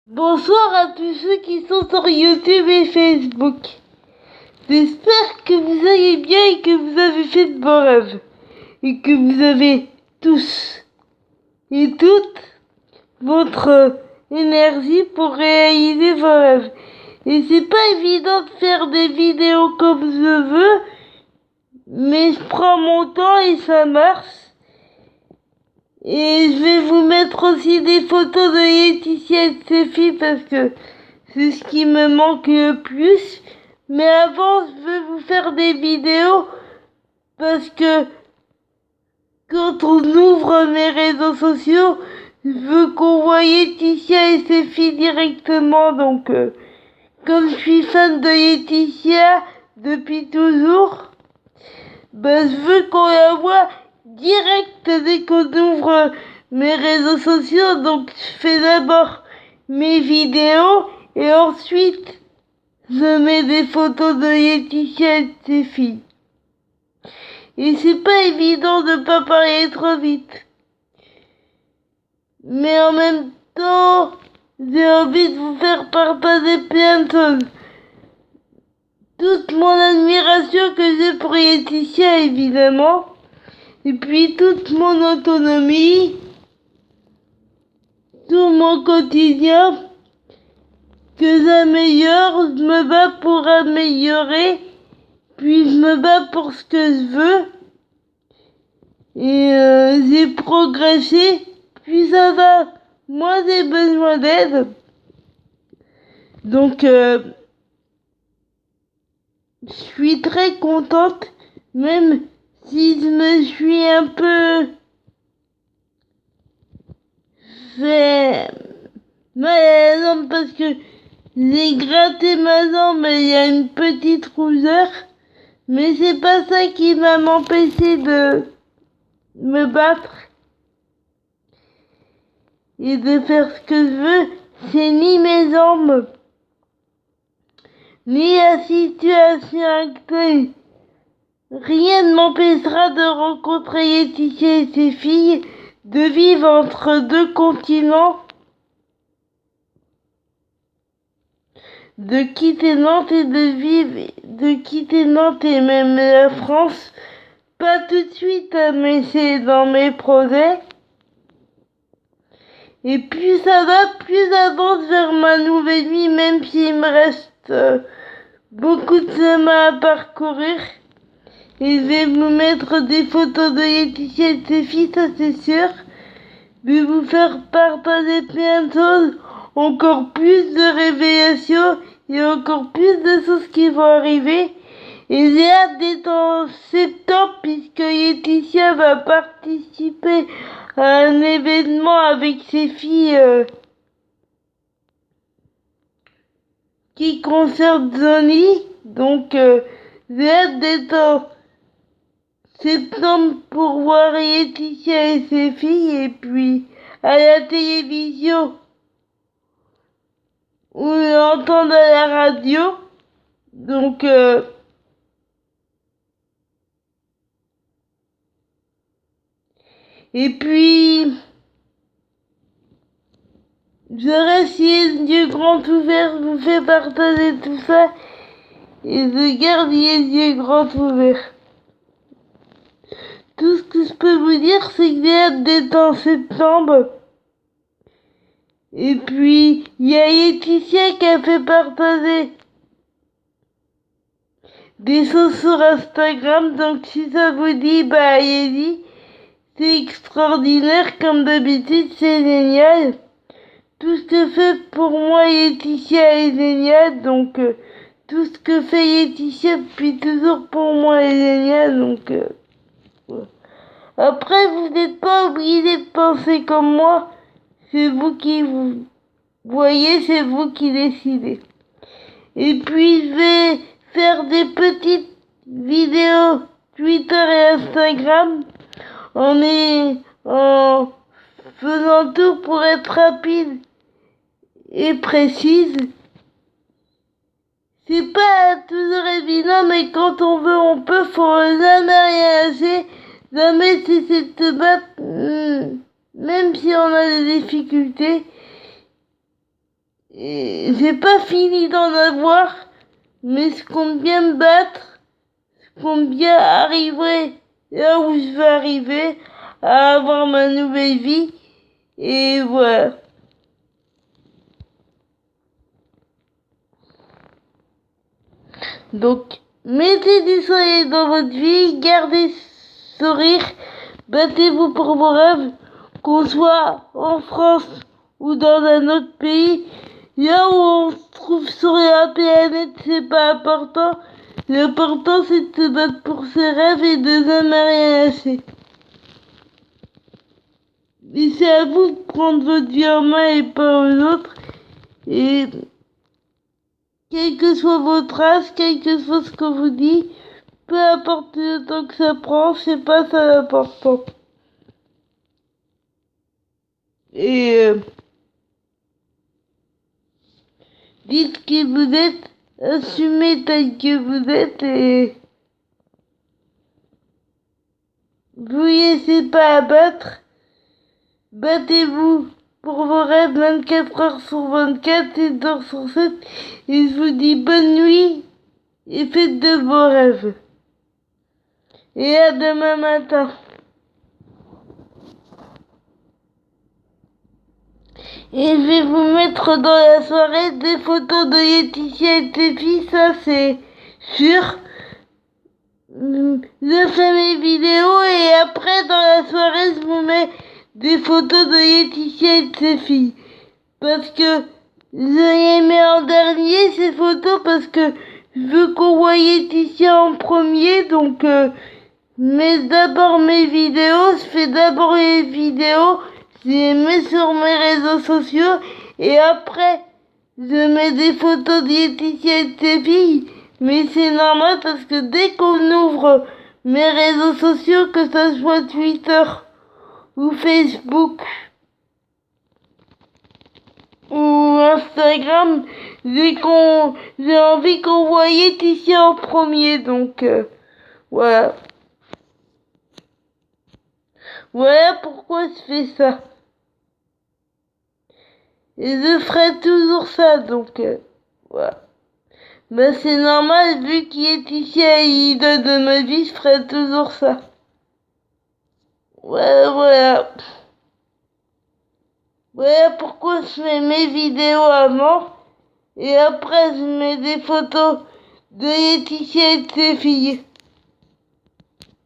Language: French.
Bonsoir à tous ceux qui sont sur YouTube et Facebook. J'espère que vous allez bien et que vous avez fait de bons rêves. Et que vous avez tous et toutes votre énergie pour réaliser vos rêves. Et c'est pas évident de faire des vidéos comme je veux, mais je prends mon temps et ça marche. Et je vais vous mettre aussi des photos de Laetitia et de ses filles parce que c'est ce qui me manque le plus. Mais avant, je vais vous faire des vidéos parce que quand on ouvre mes réseaux sociaux, je veux qu'on voie Laetitia et ses filles directement. Donc, comme je suis fan de Laetitia depuis toujours, je veux qu'on la voit direct dès qu'on ouvre mes réseaux sociaux. Donc je fais d'abord mes vidéos et ensuite je mets des photos de Laetitia et de ses filles. Et c'est pas évident de pas parler trop vite. Mais en même temps, j'ai envie de vous faire partager plein de choses. Toute mon admiration que j'ai pour Laetitia, évidemment. Et puis toute mon autonomie, tout mon quotidien, que j'améliore, je me bats pour améliorer, puis je me bats pour ce que je veux. Et j'ai progressé, puis ça va. Moi j'ai besoin d'aide. Donc je suis très contente, même si je me suis un peu fait mal à la jambe parce que j'ai gratté ma jambe et il y a une petite rougeur. Mais c'est pas ça qui va m'empêcher de me battre et de faire ce que je veux. C'est ni mes jambes, ni la situation actuelle. Rien ne m'empêchera de rencontrer Laetitia et ses filles, de vivre entre deux continents, de quitter Nantes et de quitter Nantes et même la France. Pas tout de suite, mais c'est dans mes projets. Et plus ça va, plus j'avance vers ma nouvelle vie, même s'il me reste beaucoup de chemin à parcourir. Et je vais vous mettre des photos de Laetitia et de ses filles, ça c'est sûr. Je vais vous faire partager plein de choses, encore plus de révélations et encore plus de choses qui vont arriver. Et j'ai hâte d'être en septembre puisque Laetitia va participer à un événement avec ses filles qui concerne Johnny. Donc j'ai hâte d'être en septembre pour voir Laetitia et ses filles et puis à la télévision ou l'entendre à la radio. Donc et puis je reste les yeux grands ouverts, je vous fais partager tout ça et je garde les yeux grands ouverts. Tout ce que je peux vous dire, c'est que j'ai hâte d'être en septembre. Et puis, il y a Laetitia qui a fait partager des choses sur Instagram. Donc, si ça vous dit, allez-y. C'est extraordinaire, comme d'habitude, c'est génial. Tout ce que fait pour moi Laetitia est génial. Donc, tout ce que fait Laetitia depuis toujours pour moi est génial. Donc, voilà. Après, vous n'êtes pas obligé de penser comme moi. C'est vous qui vous voyez, c'est vous qui décidez. Et puis, je vais faire des petites vidéos Twitter et Instagram en faisant tout pour être rapide et précise. C'est pas toujours évident, mais quand on veut, on peut. Faut jamais rien lâcher. Jamais cesser de se battre, même si on a des difficultés. Et j'ai pas fini d'en avoir, mais je compte bien me battre, je compte bien arriver là où je veux arriver, à avoir ma nouvelle vie, et voilà. Donc, mettez du soleil dans votre vie, gardez sourire, battez-vous pour vos rêves, qu'on soit en France ou dans un autre pays. Là où on se trouve sur la planète, c'est pas important. L'important, c'est de se battre pour ses rêves et de jamais rien lâcher. Et c'est à vous de prendre votre vie en main et pas aux autres. Et quel que soit votre âge, quel que soit ce que vous dites, peu importe le temps que ça prend, c'est pas ça l'important. Et dites qui vous êtes, assumez tel que vous êtes et vous laissez pas abattre. Battez-vous pour vos rêves 24 heures sur 24, 7 heures sur 7. Et je vous dis bonne nuit et faites de beaux rêves. Et à demain matin. Et je vais vous mettre dans la soirée des photos de Laetitia et ses filles, ça c'est sûr. Je fais mes vidéos et après dans la soirée je vous mets des photos de Laetitia et de ses filles. Parce que je les mets en dernier ces photos parce que je veux qu'on voit Laetitia en premier, donc mais d'abord mes vidéos, je fais d'abord les vidéos, je les mets sur mes réseaux sociaux et après je mets des photos de Laetitia et de ses filles. Mais c'est normal parce que dès qu'on ouvre mes réseaux sociaux, que ça soit Twitter ou Facebook ou Instagram, j'ai envie qu'on voit Laetitia en premier, donc voilà. Voilà pourquoi je fais ça. Et je ferai toujours ça, donc voilà. Ben c'est normal, vu qu'il est ici à l'idée de ma vie, je ferai toujours ça. Voilà. Voilà pourquoi je fais mes vidéos avant. Et après, je mets des photos de Laetitia et de ses filles.